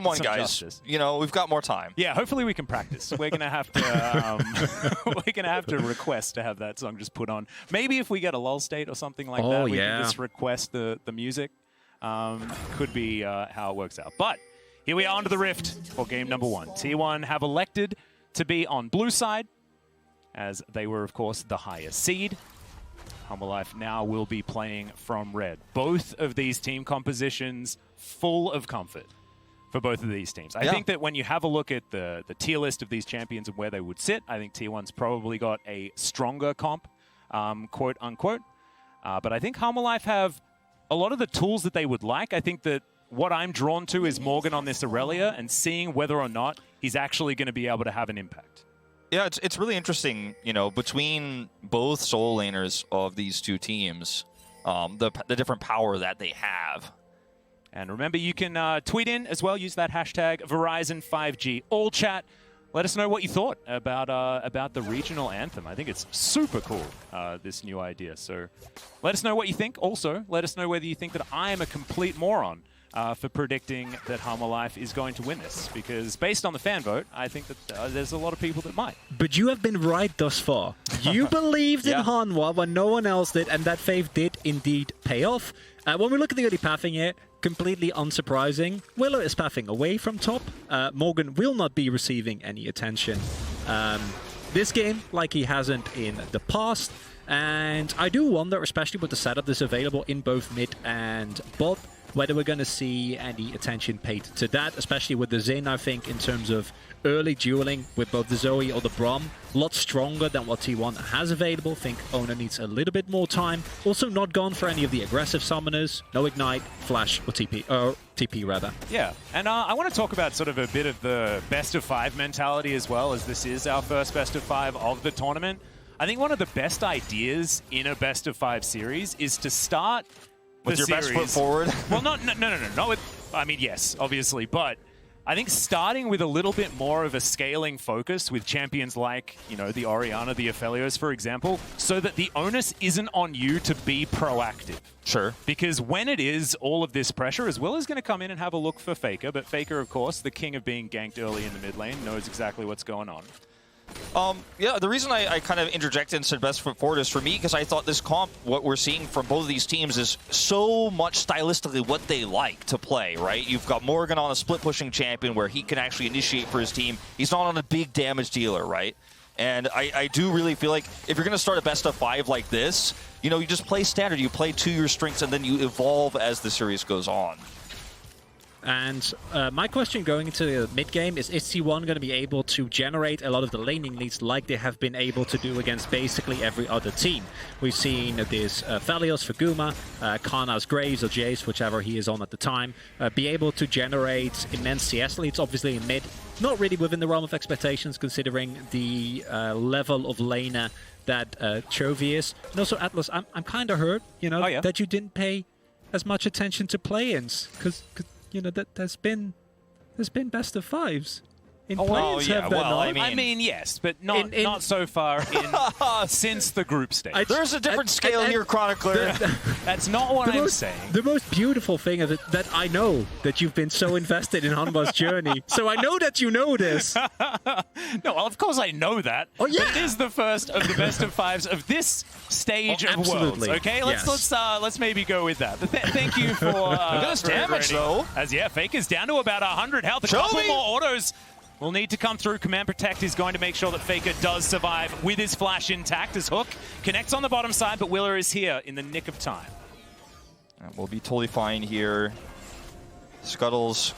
Come on, guys. Justice. You know, we've got more time. Yeah, hopefully we can practice. We're gonna have to we're gonna have to request to have that song just put on. Maybe if we get a lull state or something like that, we can just request the music. Could be how it works out. But here we are onto the Rift for game number 1. T1 have elected to be on blue side, as they were, of course, the highest seed. Humble Life now will be playing from red. Both of these team compositions full of comfort for both of these teams. I think that when you have a look at the tier list of these champions and where they would sit, I think T1's probably got a stronger comp, quote unquote. But I think Humble Life have a lot of the tools that they would like. I think that what I'm drawn to is Morgan on this Aurelia and seeing whether or not he's actually going to be able to have an impact. Yeah, it's really interesting, you know, between both solo laners of these two teams, the different power that they have. And remember, you can tweet in as well. Use that hashtag Verizon 5G all chat. Let us know what you thought about the regional anthem. I think it's super cool, this new idea. So let us know what you think. Also, let us know whether you think that I am a complete moron for predicting that Humble Life is going to win this. Because based on the fan vote, I think that there's a lot of people that might. But you have been right thus far. You believed in Hanwha when no one else did, and that faith did indeed pay off. When we look at the early pathing here, completely unsurprising. Willow is pathing away from top. Morgan will not be receiving any attention this game, like he hasn't in the past. And I do wonder, especially with the setup that's available in both mid and bot, whether we're going to see any attention paid to that, especially with the Zin, I think, in terms of early dueling with both the Zoe or the Braum. A lot stronger than what T1 has available. I think Ona needs a little bit more time. Also not gone for any of the aggressive summoners. No Ignite, Flash, or TP rather. Yeah, and I want to talk about sort of a bit of the best of 5 mentality as well, as this is our first best of 5 of the tournament. I think one of the best ideas in a best of 5 series is to start with your series. best foot forward? Well, not with, I mean, yes, obviously, but I think starting with a little bit more of a scaling focus with champions like, you know, the Orianna, the Aphelios, for example, so that the onus isn't on you to be proactive. Sure. Because when it is, all of this pressure, as well, is going to come in and have a look for Faker, but Faker, of course, the king of being ganked early in the mid lane, knows exactly what's going on. Yeah, the reason I kind of interjected and said best foot forward is for me because I thought this comp, what we're seeing from both of these teams is so much stylistically what they like to play, right? You've got Morgan on a split pushing champion where he can actually initiate for his team. He's not on a big damage dealer, right? And I do really feel like if you're going to start a best of 5 like this, you know, you just play standard, you play to your strengths, and then you evolve as the series goes on. And my question going into the mid-game is T1 going to be able to generate a lot of the laning leads like they have been able to do against basically every other team? We've seen this Aphelios for Guma, Kana's Graves or Jace, whichever he is on at the time, be able to generate immense CS leads, obviously in mid. Not really within the realm of expectations considering the level of laner that Chovy is. And also, Atlas, I'm kind of hurt, you know, that you didn't pay as much attention to play-ins, because you know, that there's been best of 5s. I mean, yes, but not so far since the group stage. There's a different scale here, Chronicler. That's not what I'm saying. The most beautiful thing of it, that I know that you've been so invested in Hanwha's journey, so I know that you know this. No, well, of course I know that. Oh yeah, but it is the first of the best of 5s of this stage of Worlds. Okay, let's maybe go with that. Thank you for look at this damage though. As Faker's down to about 100 health. A couple more autos will need to come through. Command Protect is going to make sure that Faker does survive with his flash intact as Hook connects on the bottom side, but Willer is here in the nick of time. We'll be totally fine here. Scuttles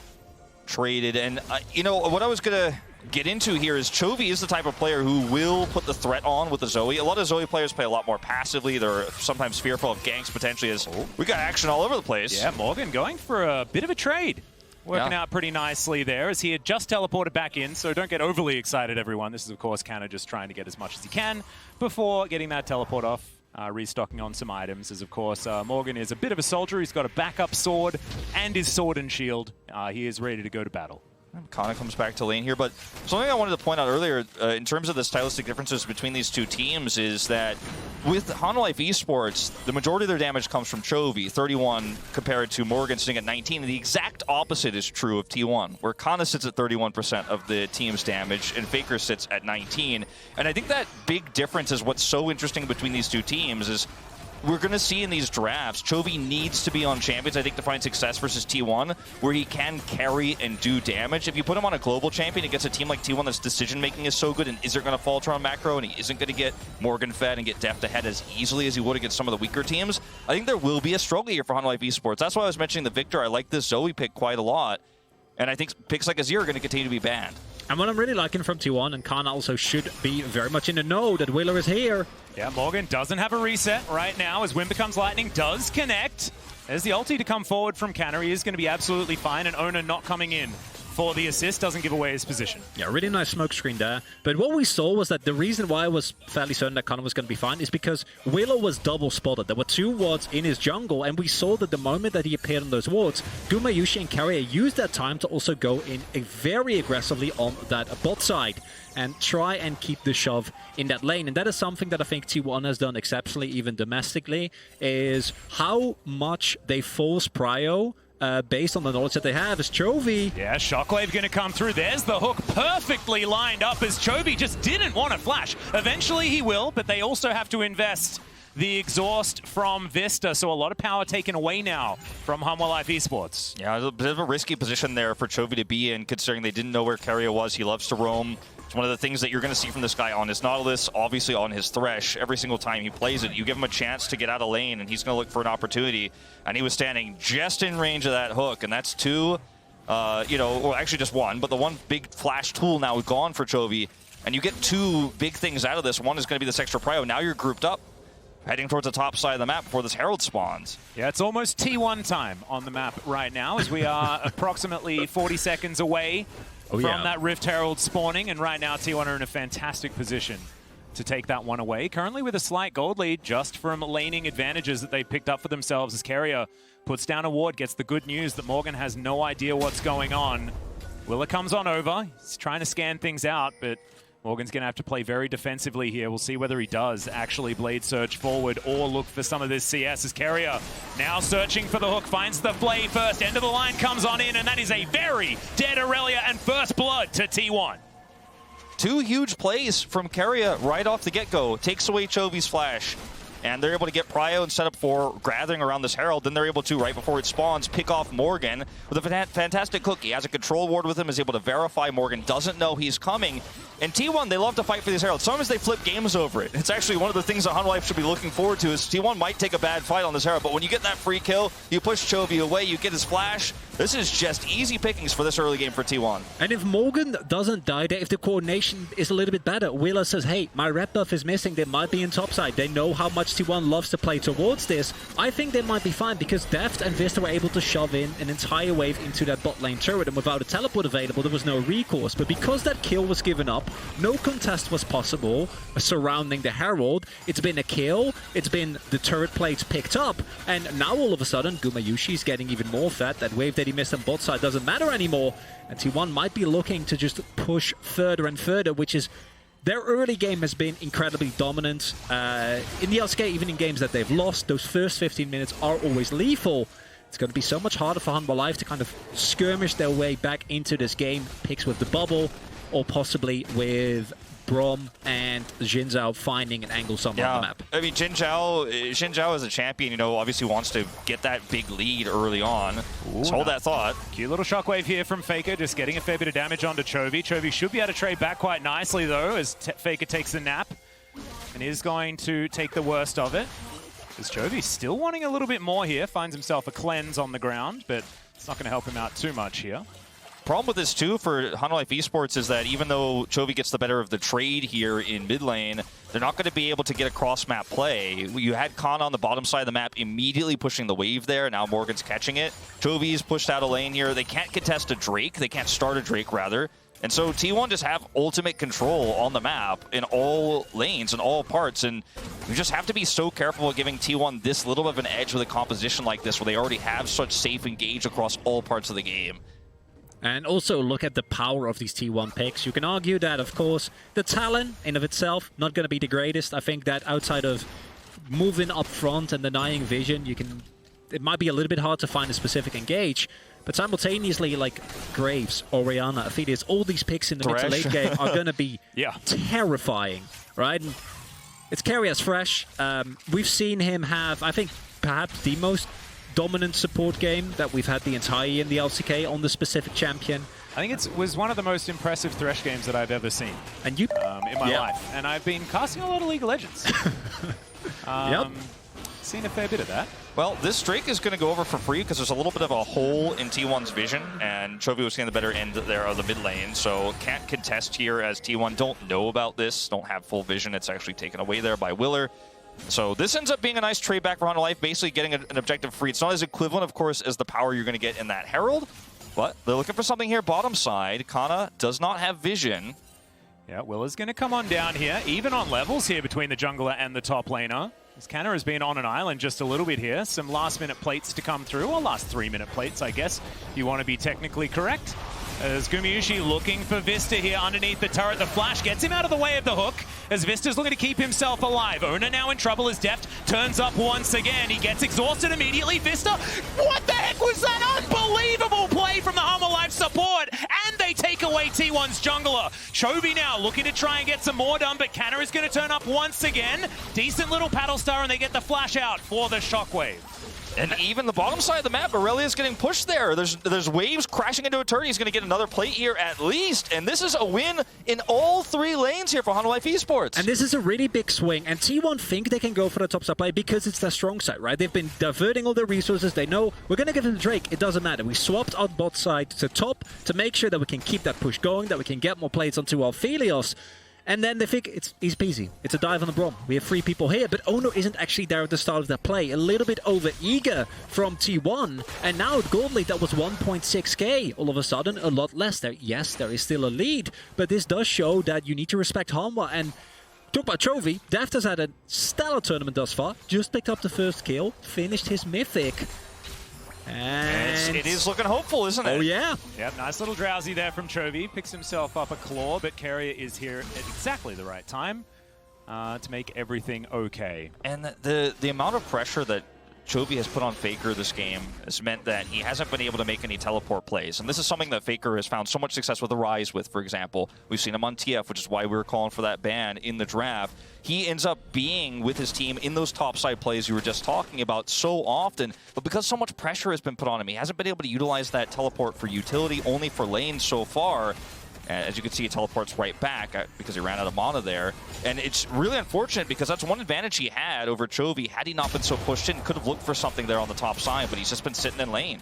traded, and you know, what I was going to get into here is Chovy is the type of player who will put the threat on with the Zoe. A lot of Zoe players play a lot more passively. They're sometimes fearful of ganks potentially, as we got action all over the place. Yeah, Morgan going for a bit of a trade. Working out pretty nicely there as he had just teleported back in, so don't get overly excited, everyone. This is, of course, Canna just trying to get as much as he can before getting that teleport off, restocking on some items, as, of course, Morgan is a bit of a soldier. He's got a backup sword and his sword and shield. He is ready to go to battle. Kana comes back to lane here, but something I wanted to point out earlier in terms of the stylistic differences between these two teams is that with Hanwha Esports, the majority of their damage comes from Chovy, 31 compared to Morgan sitting at 19. And the exact opposite is true of T1, where Kana sits at 31% of the team's damage and Faker sits at 19. And I think that big difference is what's so interesting between these two teams is we're going to see in these drafts, Chovy needs to be on champions, I think, to find success versus T1, where he can carry and do damage. If you put him on a global champion against a team like T1 that's decision-making is so good and isn't going to falter on macro, and he isn't going to get Morgan fed and get deft ahead as easily as he would against some of the weaker teams, I think there will be a struggle here for Hanwha Esports. That's why I was mentioning the Victor. I like this Zoe pick quite a lot, and I think picks like Azir are going to continue to be banned. And what I'm really liking from T1, and Kana also should be very much in the know that Wheeler is here. Yeah, Morgan doesn't have a reset right now as Wind Becomes Lightning does connect. There's the ulti to come forward from Canner. He is going to be absolutely fine, and Owner not coming in for the assist doesn't give away his position. Yeah, really nice smoke screen there. But what we saw was that the reason why I was fairly certain that Kana was going to be fine is because Willow was double spotted. There were 2 wards in his jungle, and we saw that the moment that he appeared on those wards, Gumayusi and Carrier used that time to also go in very aggressively on that bot side and try and keep the shove in that lane. And that is something that I think T1 has done exceptionally, even domestically, is how much they force prio based on the knowledge that they have as Chovy. Yeah, Shockwave going to come through. There's the hook perfectly lined up as Chovy just didn't want to flash. Eventually he will, but they also have to invest the exhaust from Vista, so a lot of power taken away now from Hanwha Esports. Yeah, a bit of a risky position there for Chovy to be in, considering they didn't know where Carrier was. He loves to roam. It's one of the things that you're going to see from this guy on his Nautilus, obviously on his Thresh. Every single time he plays it, you give him a chance to get out of lane, and he's going to look for an opportunity. And he was standing just in range of that hook, and that's 2, well, actually just 1, but the 1 big flash tool now is gone for Chovy. And you get 2 big things out of this. One is going to be this extra prio. Now you're grouped up, heading towards the top side of the map before this Herald spawns. Yeah, it's almost T1 time on the map right now, as we are approximately 40 seconds away from that Rift Herald spawning, and right now T1 are in a fantastic position to take that one away. Currently with a slight gold lead just from laning advantages that they picked up for themselves as Carrier puts down a ward, gets the good news that Morgan has no idea what's going on. Willa comes on over. He's trying to scan things out, but Morgan's going to have to play very defensively here. We'll see whether he does actually blade search forward or look for some of this CS as Carrier now searching for the hook, finds the blade first. End of the line comes on in, and that is a very dead Aurelia and first blood to T1. 2 huge plays from Carrier right off the get-go. Takes away Chovy's flash, and they're able to get prio and set up for gathering around this Herald. Then they're able to, right before it spawns, pick off Morgan with a fantastic hook. He has a control ward with him, is able to verify Morgan doesn't know he's coming. And T1, they love to fight for these Heralds. Sometimes they flip games over it. It's actually one of the things that Hanwha should be looking forward to is T1 might take a bad fight on this Herald, but when you get that free kill, you push Chovy away, you get his flash. This is just easy pickings for this early game for T1. And if Morgan doesn't die there, if the coordination is a little bit better, Wheeler says, hey, my rep buff is missing, they might be in topside. They know how much T1 loves to play towards this. I think they might be fine because Deft and Vista were able to shove in an entire wave into that bot lane turret, and without a teleport available, there was no recourse. But because that kill was given up, no contest was possible surrounding the Herald. It's been a kill, it's been the turret plates picked up, and now all of a sudden, Gumayushi is getting even more fat. That wave that he missed on bot side doesn't matter anymore, and T1 might be looking to just push further and further, which is their early game has been incredibly dominant. In the LCK, even in games that they've lost, those first 15 minutes are always lethal. It's going to be so much harder for Hanwha Life to kind of skirmish their way back into this game. Picks with the bubble, or possibly with Brom and Xin Zhao finding an angle somewhere on the map. I mean, Xin Zhao as a champion, obviously wants to get that big lead early on. Ooh, hold that thought. Cute little shockwave here from Faker, just getting a fair bit of damage onto Chovy. Chovy should be able to trade back quite nicely, though, as Faker takes the nap and is going to take the worst of it. As Chovy still wanting a little bit more here, finds himself a cleanse on the ground, but it's not going to help him out too much here. Problem with this, too, for Hanwha Esports is that even though Chovy gets the better of the trade here in mid lane, they're not going to be able to get a cross-map play. You had Kana on the bottom side of the map immediately pushing the wave there. Now Morgan's catching it. Chovy's pushed out a lane here. They can't contest a Drake. They can't start a Drake, rather. And so T1 just have ultimate control on the map in all lanes and all parts. And you just have to be so careful of giving T1 this little bit of an edge with a composition like this where they already have such safe engage across all parts of the game. And also look at the power of these T1 picks. You can argue that, of course, the talent in of itself, not going to be the greatest. I think that outside of moving up front and denying vision, it might be a little bit hard to find a specific engage. But simultaneously, like Graves, Orianna, Aphelios, all these picks in the mid to late game are going to be terrifying, right? And it's Carry as Fresh. We've seen him have, I think, perhaps the most dominant support game that we've had the entire year in the LCK on the specific champion. I think it was one of the most impressive Thresh games that I've ever seen and you in my life. And I've been casting a lot of League of Legends. Seen a fair bit of that. Well, this streak is going to go over for free because there's a little bit of a hole in T1's vision, and Chovy was seeing the better end there of the mid lane, so can't contest here as T1 don't know about this, don't have full vision. It's actually taken away there by Willer. So this ends up being a nice trade back for Honor Life, basically getting an objective free. It's not as equivalent, of course, as the power you're going to get in that Herald, but they're looking for something here bottom side. Kana does not have vision. Yeah, Willer's going to come on down here, even on levels here between the jungler and the top laner. As Kana has been on an island just a little bit here. Some last-minute plates to come through, or last 3-minute plates, I guess, if you want to be technically correct. As Gumayusi looking for Vista here underneath the turret. The flash gets him out of the way of the hook as Vista's looking to keep himself alive. Owner now in trouble as Deft turns up once again. He gets exhausted immediately. Vista, what the heck was that? Unbelievable play from the Hummer Life support. And they take away T1's jungler. Chovy now looking to try and get some more done, but Kana is going to turn up once again. Decent little paddle star, and they get the flash out for the shockwave. And even the bottom side of the map, Aurelia's getting pushed there. There's waves crashing into a turret. He's going to get another plate here at least. And this is a win in all 3 lanes here for Honor Life Esports. And this is a really big swing. And T1 think they can go for the top side play because it's their strong side, right? They've been diverting all their resources. They know we're going to give them the Drake. It doesn't matter. We swapped our bot side to top to make sure that we can keep that push going, that we can get more plates onto Aphelios. And then they think it's easy peasy. It's a dive on the Brom. We have 3 people here, but Ono isn't actually there at the start of their play. A little bit over-eager from T1. And now at Gold League, that was 1.6k. All of a sudden, a lot less there. Yes, there is still a lead, but this does show that you need to respect Hanwha. And talk about Chovy, Deft has had a stellar tournament thus far. Just picked up the first kill, finished his Mythic. And it is looking hopeful, isn't it? Oh, yeah. Yep, nice little drowsy there from Chovy. Picks himself up a claw, but Carrier is here at exactly the right time to make everything okay. And the amount of pressure that Chovy has put on Faker this game has meant that he hasn't been able to make any teleport plays. And this is something that Faker has found so much success with the Rise with, for example. We've seen him on TF, which is why we were calling for that ban in the draft. He ends up being with his team in those topside plays you were just talking about so often. But because so much pressure has been put on him, he hasn't been able to utilize that teleport for utility, only for lanes so far. As you can see, he teleports right back because he ran out of mana there. And it's really unfortunate because that's one advantage he had over Chovy. Had he not been so pushed in, could have looked for something there on the top side, but he's just been sitting in lane.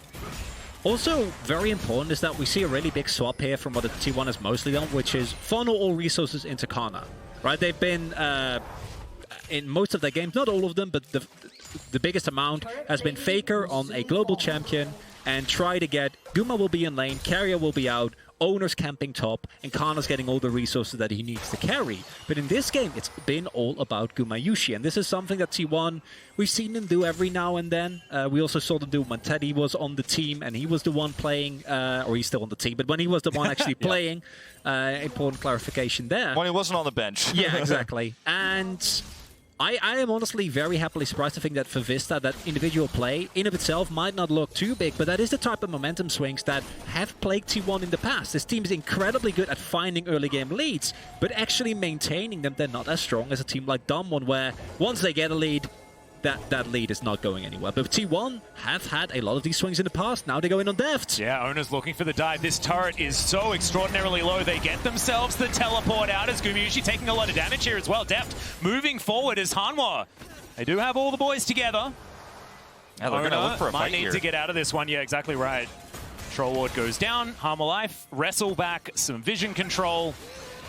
Also, very important is that we see a really big swap here from what the T1 has mostly done, which is funnel all resources into Kana. Right? They've been, in most of their games, not all of them, but the biggest amount has been Faker on a global champion and try to get Guma will be in lane, Carrier will be out, Owner's camping top, and Kana's getting all the resources that he needs to carry. But in this game, it's been all about Gumayusi, and this is something that T1, we've seen them do every now and then. We also saw them do when Teddy was on the team, and he was the one playing, or he's still on the team, but when he was the one actually playing, important clarification there. When he wasn't on the bench. Yeah, exactly. And I am honestly very happily surprised to think that for Vista, that individual play in of itself might not look too big, but that is the type of momentum swings that have plagued T1 in the past. This team is incredibly good at finding early game leads, but actually maintaining them, they're not as strong as a team like Damwon, where once they get a lead, that lead is not going anywhere. But T1 have had a lot of these swings in the past. Now they go in on Deft. Yeah, Owner's looking for the dive. This turret is so extraordinarily low. They get themselves the teleport out as Gumayusi taking a lot of damage here as well. Deft moving forward as Hanwha. They do have all the boys together. Yeah, they're going to look for a fight might need to get out of this one. Yeah, exactly right. Troll Ward goes down. Hanwha Life, wrestle back, some vision control.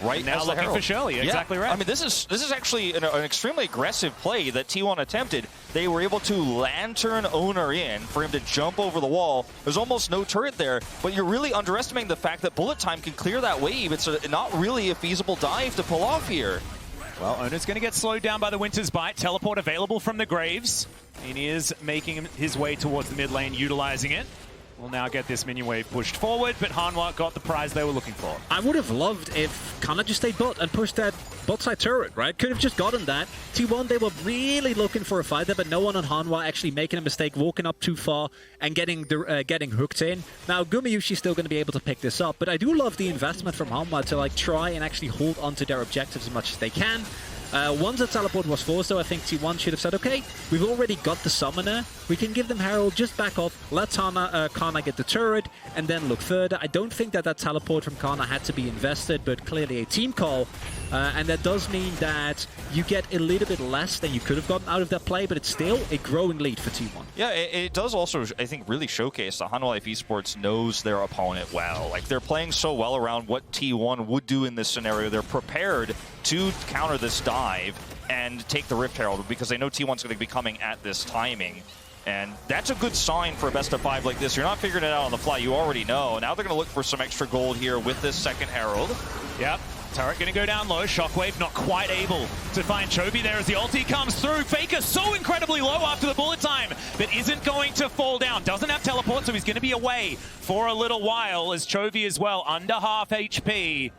Right now looking for Shirley, exactly right. I mean, this is actually an extremely aggressive play that T1 attempted. They were able to lantern Owner in for him to jump over the wall. There's almost no turret there, but you're really underestimating the fact that bullet time can clear that wave. It's not really a feasible dive to pull off here. Well, Owner's going to get slowed down by the Winter's Bite. Teleport available from the Graves. And he is making his way towards the mid lane, utilizing it. will now get this minion wave pushed forward, but Hanwha got the prize they were looking for. I would have loved if Kana just stayed bot and pushed that bot side turret, right? Could have just gotten that. T1, they were really looking for a fight there, but no one on Hanwha actually making a mistake, walking up too far and getting hooked in. Now, Gumayushi's still going to be able to pick this up, but I do love the investment from Hanwha to like try and actually hold onto their objectives as much as they can. Once the teleport was forced, though, I think T1 should have said, okay, we've already got the summoner. We can give them Herald, just back off, let Kana get the turret, and then look further. I don't think that teleport from Kana had to be invested, but clearly a team call. And that does mean that you get a little bit less than you could have gotten out of that play, but it's still a growing lead for T1. Yeah, it does also, I think, really showcase that Hanwha Life Esports knows their opponent well. Like, they're playing so well around what T1 would do in this scenario. They're prepared to counter this dive and take the Rift Herald because they know T1's going to be coming at this timing. And that's a good sign for a best of 5 like this. You're not figuring it out on the fly. You already know. Now they're going to look for some extra gold here with this second Herald. Yep. Turret going to go down low. Shockwave not quite able to find Chovy there as the ulti comes through. Faker so incredibly low after the bullet time, but isn't going to fall down. Doesn't have teleport, so he's going to be away for a little while as Chovy as well, under half HP. You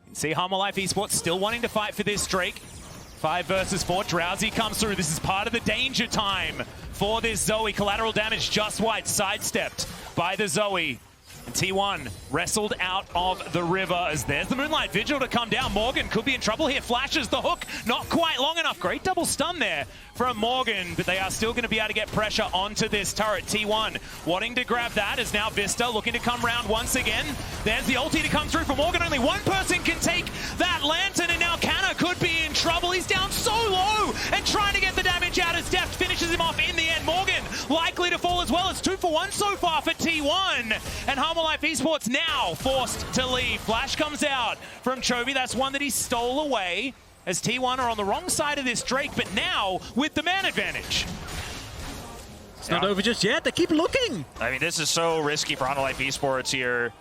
can see Hanwha Life Esports still wanting to fight for this Drake. 5 versus 4. Drowsy comes through. This is part of the danger time for this Zoe. Collateral damage just wide, sidestepped by the Zoe. And T1 wrestled out of the river as there's the Moonlight Vigil to come down. Morgan could be in trouble here. Flashes the hook, not quite long enough. Great double stun there from Morgan, but they are still going to be able to get pressure onto this turret. T1 wanting to grab that is now Vista looking to come round once again. There's the ulti to come through for Morgan. Only one person can take that lantern, and now Kana could be in trouble. He's down so low and trying to get the damage out as Deft finishes him off in the end. Morgan likely to fall as well. It's 2 for 1 so far for T1, and Hanwha Life Esports now forced to leave. Flash comes out from Chovy. That's one that he stole away as T1 are on the wrong side of this Drake, but now with the man advantage. It's not over just yet. They keep looking. I mean, this is so risky for Hanwha Life Esports here.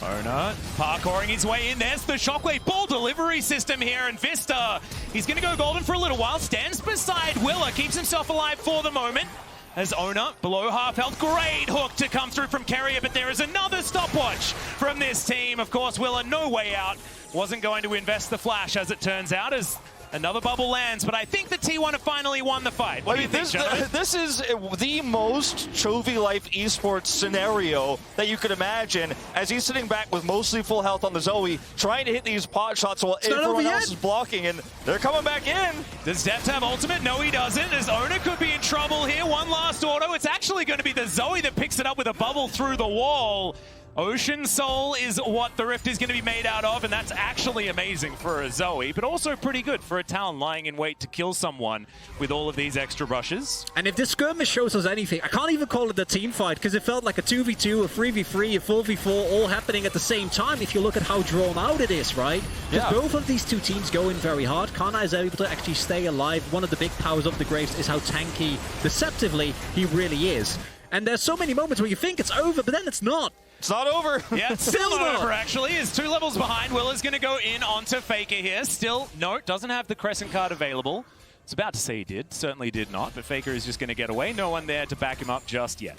Ona parkouring his way in. There's the Shockwave ball delivery system here, and Vista, he's going to go golden for a little while. Stands beside Willa, keeps himself alive for the moment. As Ona, below half health, great hook to come through from Carrier, but there is another stopwatch from this team. Of course, Willa, no way out. Wasn't going to invest the flash, as it turns out, as another bubble lands, but I think the T1 have finally won the fight. What do you think, gentlemen? This is the most Chovy Life Esports scenario that you could imagine, as he's sitting back with mostly full health on the Zoe, trying to hit these pot shots while everyone else is blocking, and they're coming back in. Does Deft have ultimate? No, he doesn't, as Ona could be in trouble here. One last auto. It's actually going to be the Zoe that picks it up with a bubble through the wall. Ocean Soul is what the Rift is going to be made out of, and that's actually amazing for a Zoe, but also pretty good for a Talon lying in wait to kill someone with all of these extra rushes. And if this skirmish shows us anything, I can't even call it a team fight, because it felt like a 2v2, a 3v3, a 4v4, all happening at the same time if you look at how drawn out it is, right? Because both of these two teams go in very hard. Kana is able to actually stay alive. One of the big powers of the Graves is how tanky, deceptively, he really is. And there's so many moments where you think it's over, but then it's not. It's not over. Yeah, it's still not over, actually. Is 2 levels behind. Willa's going to go in onto Faker here. Still, no, doesn't have the Crescent card available. I was about to say he did. Certainly did not. But Faker is just going to get away. No one there to back him up just yet.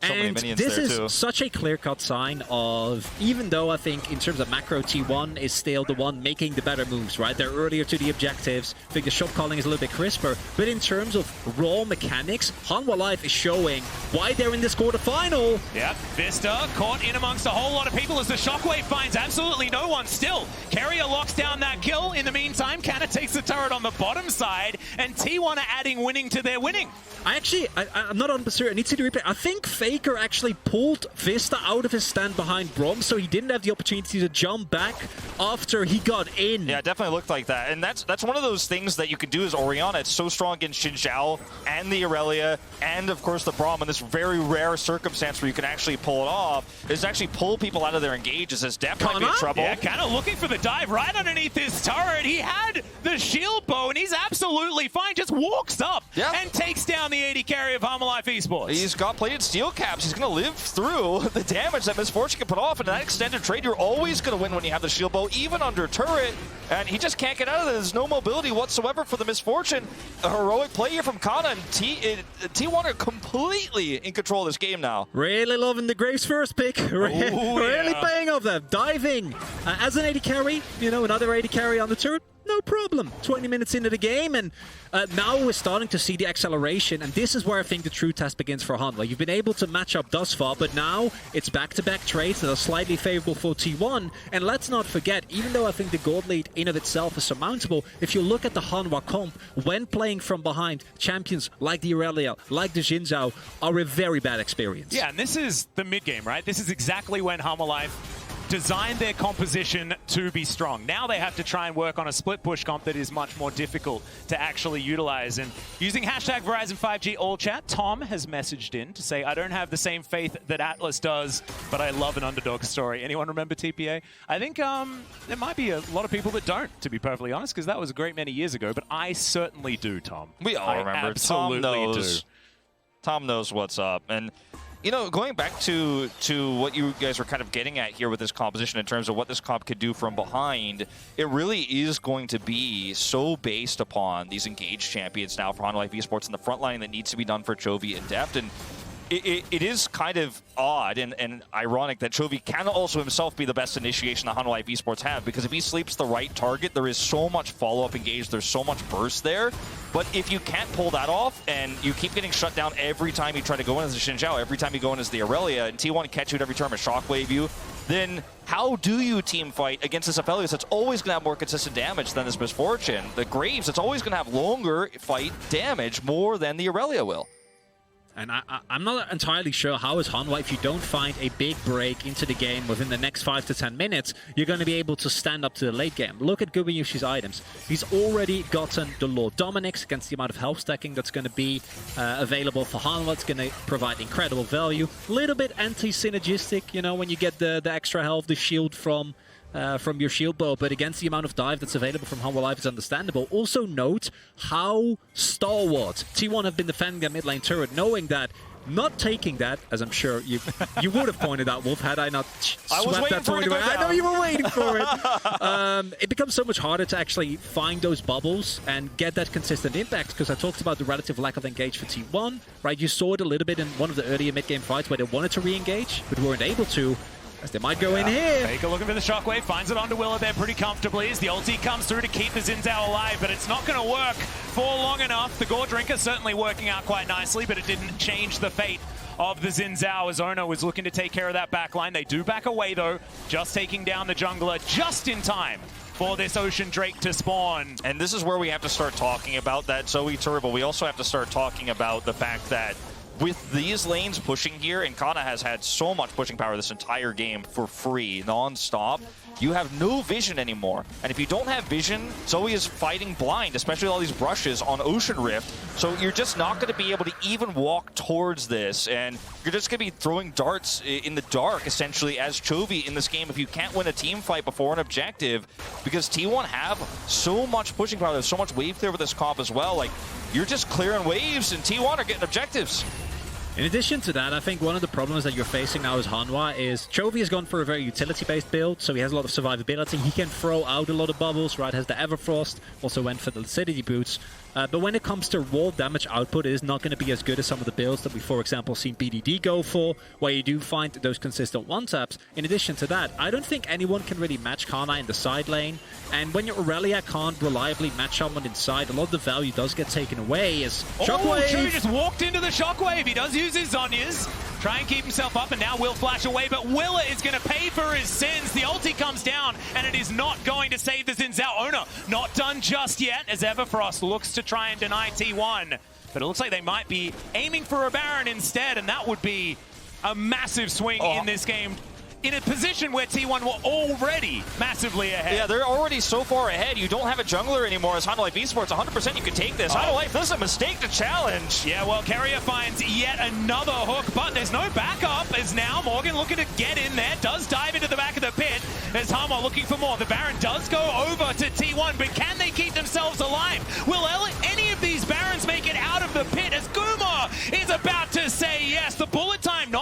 So and this is such a clear-cut sign of, even though I think in terms of macro, T1 is still the one making the better moves, right? They're earlier to the objectives. I think the shot calling is a little bit crisper. But in terms of raw mechanics, Hanwha Life is showing why they're in this quarterfinal. Yep, Vista caught in amongst a whole lot of people as the Shockwave finds absolutely no one still. Carrier locks down that kill. In the meantime, Kana takes the turret on the bottom side, and T1 are adding winning to their winning. I'm not 100% sure. I need to see the replay. I think Faker actually pulled Vista out of his stand behind Brom, so he didn't have the opportunity to jump back after he got in. Yeah, it definitely looked like that. And that's one of those things that you can do as Orianna. It's so strong against Xin Zhao and the Aurelia and, of course, the Brom in this very rare circumstance where you can actually pull it off, is to actually pull people out of their engages as Deft might be in trouble. Yeah, kind of looking for the dive right underneath this turret. He had the shield bow, and he's absolutely fine. Just walks up and takes down the AD carry of Hanwha Life Esports. He's got plated steel caps. He's going to live through the damage that Misfortune can put off. And in that extended trade, you're always going to win when you have the shield bow, even under turret. And he just can't get out of it. There's no mobility whatsoever for the Misfortune. A heroic play here from Kana, and T1 are completely in control of this game now. Really loving the Graves first pick. Really paying off there. Diving as an AD carry, another AD carry on the turret. No problem. 20 minutes into the game, and now we're starting to see the acceleration, and this is where I think the true test begins for Hanwha. You've been able to match up thus far, but now it's back-to-back trades that are slightly favorable for T1, and let's not forget, even though I think the gold lead in of itself is surmountable, if you look at the Hanwha comp, when playing from behind, champions like the Aurelia, like the Xin Zhao, are a very bad experience. Yeah, and this is the mid-game, right? This is exactly when Hanwha Life designed their composition to be strong. Now they have to try and work on a split push comp that is much more difficult to actually utilize. And using hashtag Verizon 5G all chat, Tom has messaged in to say, I don't have the same faith that Atlas does, but I love an underdog story. Anyone remember TPA? I think there might be a lot of people that don't, to be perfectly honest, because that was a great many years ago, but I certainly do, Tom. We all remember. Absolutely do. Tom knows what's up. And going back to what you guys were kind of getting at here with this composition in terms of what this comp could do from behind, it really is going to be so based upon these engaged champions now for Hanwha Life Esports in the front line that needs to be done for Chovy and Deft. And it is kind of odd and ironic that Chovy can also himself be the best initiation that Hanwha Life Esports have, because if he sleeps the right target, there is so much follow-up engaged, there's so much burst there. But if you can't pull that off and you keep getting shut down every time you try to go in as a Xin Zhao, every time you go in as the Aurelia, and T1 catch you at every turn and shockwave you, then how do you team fight against this Aphelios that's always going to have more consistent damage than this Misfortune? The Graves, it's always going to have longer fight damage more than the Aurelia will. And I'm not entirely sure how is Hanwha, if you don't find a big break into the game within the next 5 to 10 minutes, you're going to be able to stand up to the late game. Look at Gubayushi's items. He's already gotten the Lord Dominix against the amount of health stacking that's going to be available for Hanwha. It's going to provide incredible value. A little bit anti-synergistic, when you get the extra health, the shield from your shield bow, but against the amount of dive that's available from Hanwha Life is understandable. Also note how stalwart T1 have been defending their mid lane turret, knowing that not taking that, as I'm sure you would have pointed out, Wolf, had I not swept that turret away. I know you were waiting for it. It becomes so much harder to actually find those bubbles and get that consistent impact, because I talked about the relative lack of engage for T1, right? You saw it a little bit in one of the earlier mid-game fights where they wanted to re-engage, but weren't able to. As they might go in here. Faker looking for the shockwave, finds it onto Willa there pretty comfortably as the ulti comes through to keep the Xin Zhao alive, but it's not going to work for long enough. The Gore Drinker certainly working out quite nicely, but it didn't change the fate of the Xin Zhao as Ono was looking to take care of that backline. They do back away though, just taking down the jungler just in time for this Ocean Drake to spawn. And this is where we have to start talking about that Zoe turret, but we also have to start talking about the fact that with these lanes pushing here, and Kana has had so much pushing power this entire game for free, non-stop, you have no vision anymore. And if you don't have vision, Zoe is fighting blind, especially with all these brushes on Ocean Rift. So you're just not going to be able to even walk towards this, and you're just going to be throwing darts in the dark, essentially, as Chovy in this game if you can't win a team fight before an objective, because T1 have so much pushing power. There's so much wave clear with this comp as well. Like, you're just clearing waves, and T1 are getting objectives. In addition to that, I think one of the problems that you're facing now as Hanwha is Chovy has gone for a very utility-based build, so he has a lot of survivability. He can throw out a lot of bubbles, right? Has the Everfrost, also went for the Lucidity boots. But when it comes to raw damage output, it is not going to be as good as some of the builds that we, for example, seen BDD go for, where you do find those consistent one-taps. In addition to that, I don't think anyone can really match Kana in the side lane. And when your Aurelia can't reliably match someone inside, a lot of the value does get taken away as Shockwave. Chovy just walked into the Shockwave. He does use his Zonyas. Try and keep himself up, and now will flash away, but Willa is going to pay for his sins. The ulti comes down, and it is not going to save the Xin Zhao owner. Not done just yet, as Everfrost looks to try and deny T1. But it looks like they might be aiming for a Baron instead, and that would be a massive swing in this game, in a position where T1 were already massively ahead. Yeah, they're already so far ahead. You don't have a jungler anymore as Hanwha Life Esports. 100% you can take this. Hanwha Life, this is a mistake to challenge. Yeah, well, Carrier finds yet another hook, but there's no backup as now Morgan looking to get in there. Does dive into the back of the pit as Hanwha looking for more. The Baron does go over to T1, but can they keep themselves alive? Will any of these Barons make it out of the pit as Guma is about to say yes? The bullet time not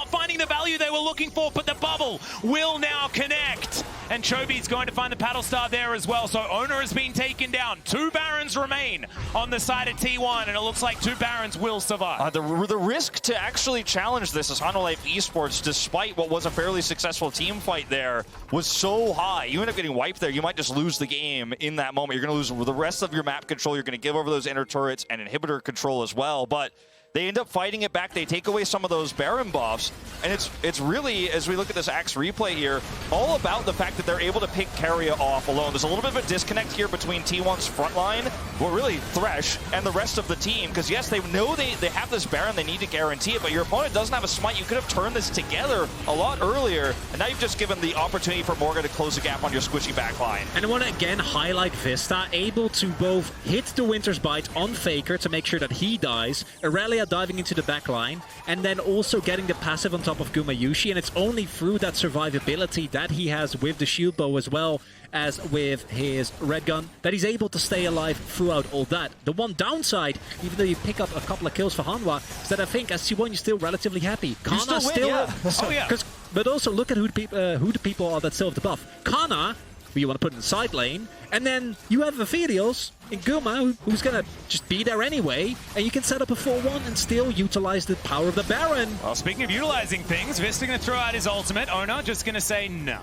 looking for, but the bubble will now connect. And Chovy's going to find the paddle star there as well. So Owner has been taken down. 2 Barons remain on the side of T1, and it looks like 2 Barons will survive. The risk to actually challenge this as HLE Esports, despite what was a fairly successful team fight there, was so high. You end up getting wiped there, you might just lose the game in that moment. You're going to lose the rest of your map control. You're going to give over those inner turrets and inhibitor control as well. But they end up fighting it back. They take away some of those Baron buffs. And it's really, as we look at this Axe replay here, all about the fact that they're able to pick Keria off alone. There's a little bit of a disconnect here between T1's front line, well, really Thresh, and the rest of the team. Because yes, they know they have this Baron, they need to guarantee it, but your opponent doesn't have a smite. You could have turned this together a lot earlier, and now you've just given the opportunity for Morgan to close the gap on your squishy backline. And I want to again highlight Vista, able to both hit the Winter's Bite on Faker to make sure that he dies, Aurelia diving into the backline, and then also getting the passive on top of Gumayushi, and it's only through that survivability that he has with the shield bow as well as with his red gun that he's able to stay alive throughout all that. The one downside, even though you pick up a couple of kills for Hanwha, is that I think as T1 you're still relatively happy. Kana still, yeah. Oh yeah. But also look at who the people are that still have the buff. Kana, who you want to put in the side lane, and then you have Aphelios in Guma, who's going to just be there anyway, and you can set up a 4-1 and still utilize the power of the Baron. Well, speaking of utilizing things, Vista going to throw out his ultimate. Owner just going to say no.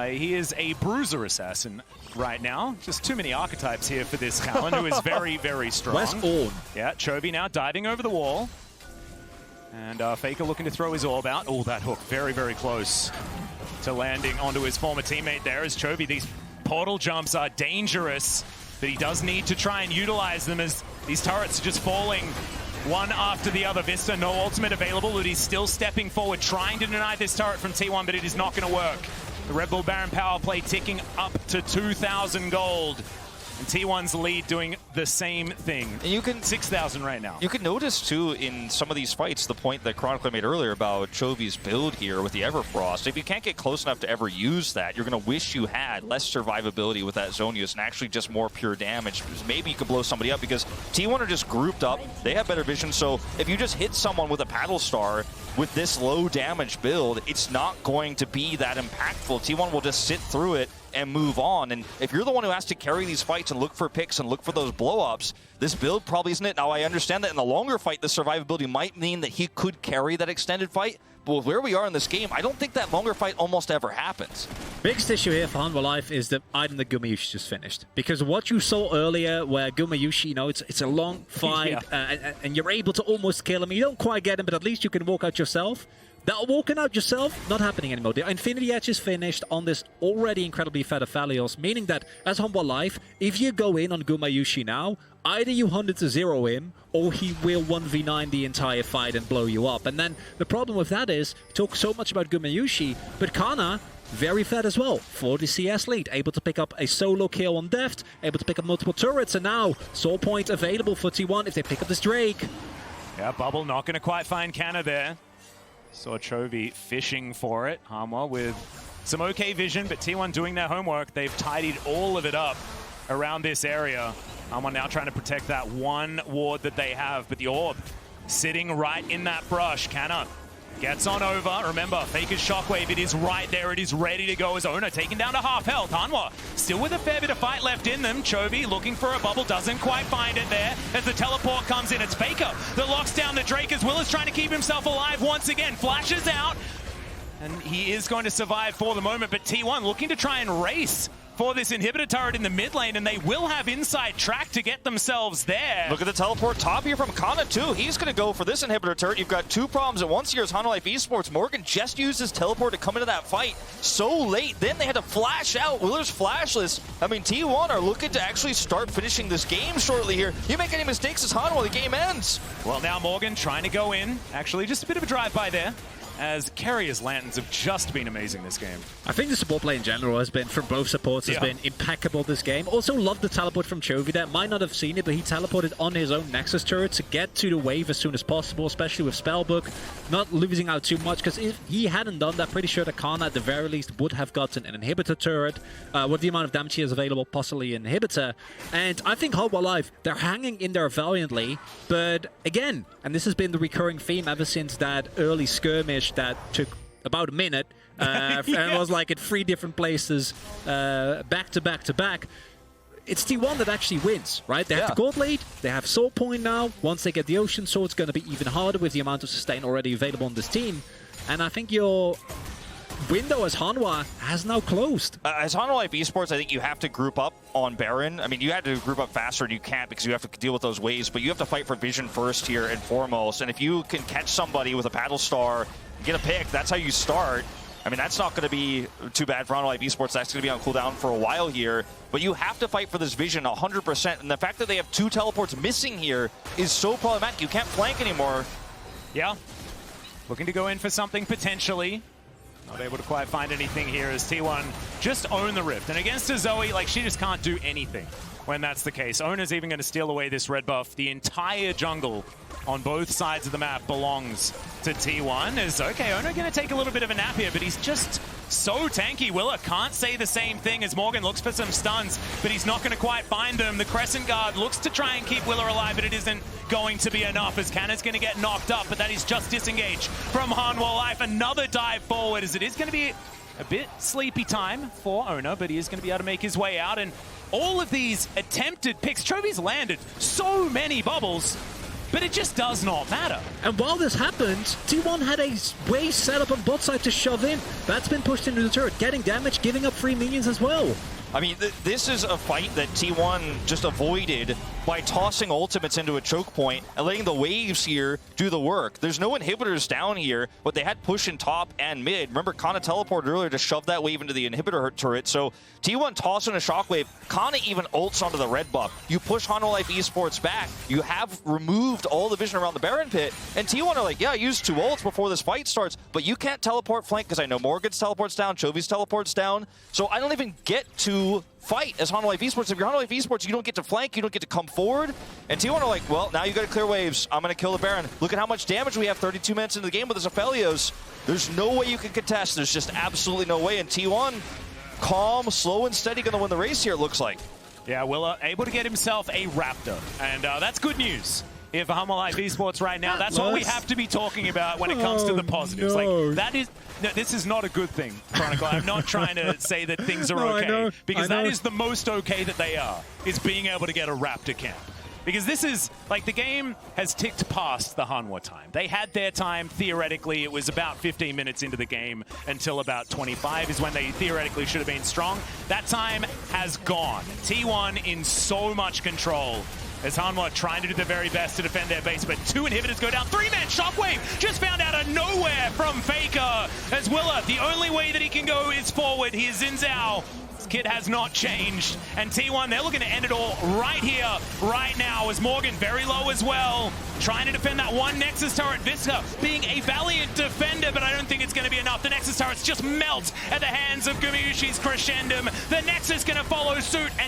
He is a bruiser assassin right now. Just too many archetypes here for this Talon, who is very, very strong. Where's Ornn? Yeah, Chovy now diving over the wall. And Faker looking to throw his orb out. Oh, that hook very, very close to landing onto his former teammate there as Chovy. These portal jumps are dangerous, but he does need to try and utilize them as these turrets are just falling one after the other. Vista, no ultimate available, but he's still stepping forward, trying to deny this turret from T1, but it is not going to work. The Red Bull Baron power play ticking up to 2,000 gold. And T1's lead doing the same thing. And you can 6,000 right now. You can notice too in some of these fights the point that Chronicler made earlier about Chovy's build here with the Everfrost. If you can't get close enough to ever use that, you're going to wish you had less survivability with that zone use and actually just more pure damage. Maybe you could blow somebody up because T1 are just grouped up. They have better vision. So if you just hit someone with a paddle star with this low damage build, it's not going to be that impactful. T1 will just sit through it and move on. And if you're the one who has to carry these fights and look for picks and look for those blow-ups, this build probably isn't it. Now, I understand that in the longer fight, the survivability might mean that he could carry that extended fight, but with where we are in this game, I don't think that longer fight almost ever happens. Biggest issue here for HLE Life is the item that Gumayushi just finished. Because what you saw earlier, where Gumayushi, you know, it's a long fight, and you're able to almost kill him. You don't quite get him, but at least you can walk out yourself. That walking out yourself, not happening anymore. The Infinity Edge is finished on this already incredibly fed Aphelios, meaning that as HLE Life, if you go in on Gumayushi now, either you 100 to 0 him, or he will 1v9 the entire fight and blow you up. And then the problem with that is, we talk so much about Gumayushi, but Kana, very fed as well. 40 CS lead, able to pick up a solo kill on Deft, able to pick up multiple turrets, and now Soul Point available for T1 if they pick up this Drake. Yeah, Bubble not going to quite find Kana there. Saw Chovy fishing for it. Hanwha with some okay vision, but T1 doing their homework. They've tidied all of it up around this area. Hanwha now trying to protect that one ward that they have, but the orb sitting right in that brush. Kana gets on over. Remember, Faker's Shockwave, it is right there. It is ready to go as Owner taken down to half health. Hanwha still with a fair bit of fight left in them. Chovy looking for a bubble, doesn't quite find it there. As the teleport comes in, it's Faker that locks down the Drake as Will is trying to keep himself alive once again. Flashes out, and he is going to survive for the moment, but T1 looking to try and race for this inhibitor turret in the mid lane, and they will have inside track to get themselves there. Look at the teleport top here from Kana too. He's going to go for this inhibitor turret. You've got two problems at once here as HLE Esports. Morgan just used his teleport to come into that fight so late. Then they had to flash out. Willer's flashless. I mean, T1 are looking to actually start finishing this game shortly here. You make any mistakes as HLE, the game ends. Well, now Morgan trying to go in. Actually, just a bit of a drive-by there, as Carrier's lanterns have just been amazing this game. I think the support play in general has been, from both supports, has been impeccable this game. Also love the teleport from Chovy there. Might not have seen it, but he teleported on his own Nexus turret to get to the wave as soon as possible, especially with Spellbook. Not losing out too much, because if he hadn't done that, pretty sure that Kana at the very least would have gotten an inhibitor turret. With the amount of damage he has available, possibly an inhibitor. And I think HLE Life, they're hanging in there valiantly, but again, and this has been the recurring theme ever since that early skirmish that took about a minute, and it was like at 3 different places, back to back to back. It's T1 that actually wins, right? They have the gold lead, they have soul point now. Once they get the ocean sword, it's going to be even harder with the amount of sustain already available on this team. And I think your window as Hanwha has now closed. As Hanwha Life Esports, I think you have to group up on Baron. I mean, you had to group up faster, and you can't because you have to deal with those waves, but you have to fight for vision first here and foremost. And if you can catch somebody with a paddle star, get a pick, that's how you start. I mean, that's not going to be too bad for Hanwha Life Esports. That's going to be on cooldown for a while here. But you have to fight for this vision 100%. And the fact that they have 2 teleports missing here is so problematic. You can't flank anymore. Yeah. Looking to go in for something potentially. Not able to quite find anything here as T1 just own the Rift. And against a Zoe, like, she just can't do anything when that's the case. Ona's even going to steal away this red buff. The entire jungle on both sides of the map belongs to T1. Is okay, Ona going to take a little bit of a nap here, but he's just so tanky. Willa can't say the same thing as Morgan looks for some stuns, but he's not going to quite find them. The Crescent Guard looks to try and keep Willa alive, but it isn't going to be enough as Cannon's going to get knocked up, but that is just disengaged from Hanwha Life. Another dive forward as it is going to be a bit sleepy time for Ona, but he is going to be able to make his way out. And all of these attempted picks, Chovy's landed so many bubbles, but it just does not matter. And while this happened, T1 had a way set up on bot side to shove in. That's been pushed into the turret, getting damage, giving up 3 minions as well. I mean, this is a fight that T1 just avoided by tossing ultimates into a choke point and letting the waves here do the work. There's no inhibitors down here, but they had push in top and mid. Remember, Kana teleported earlier to shove that wave into the inhibitor turret, so T1 tossing a shockwave. Kana even ults onto the red buff. You push Hanwha Life Esports back. You have removed all the vision around the Baron pit, and T1 are like, yeah, I used 2 ults before this fight starts, but you can't teleport flank because I know Morgan's teleports down, Chovy's teleports down, so I don't even get to fight as Hanwha Life Esports. If you're Hanwha Life Esports, you don't get to flank, you don't get to come forward. And T1 are like, well, now you got to clear waves. I'm going to kill the Baron. Look at how much damage we have 32 minutes into the game with his Aphelios. There's no way you can contest. There's just absolutely no way. And T1, calm, slow and steady, going to win the race here, it looks like. Yeah, Willa able to get himself a Raptor. And that's good news. If Hanwha Life Esports right now, that's what we have to be talking about when it comes to the positives. No. Like, that is... No, this is not a good thing, Chronicle. I'm not trying to say that things are okay, because that is the most okay that they are, is being able to get a Raptor camp. Because this is, like, the game has ticked past the Hanwha time. They had their time, theoretically. It was about 15 minutes into the game until about 25 is when they theoretically should have been strong. That time has gone. T1 in so much control as Hanwha trying to do their very best to defend their base, but 2 inhibitors go down. 3-man Shockwave just found out of nowhere from Faker as Willa. The only way that he can go is forward. He is Xin Zhao. This kid has not changed. And T1, they're looking to end it all right here, right now, as Morgan very low as well. Trying to defend that one Nexus turret. Visca being a valiant defender, but I don't think it's going to be enough. The Nexus turrets just melt at the hands of Gumayusi's Crescendum. The Nexus going to follow suit and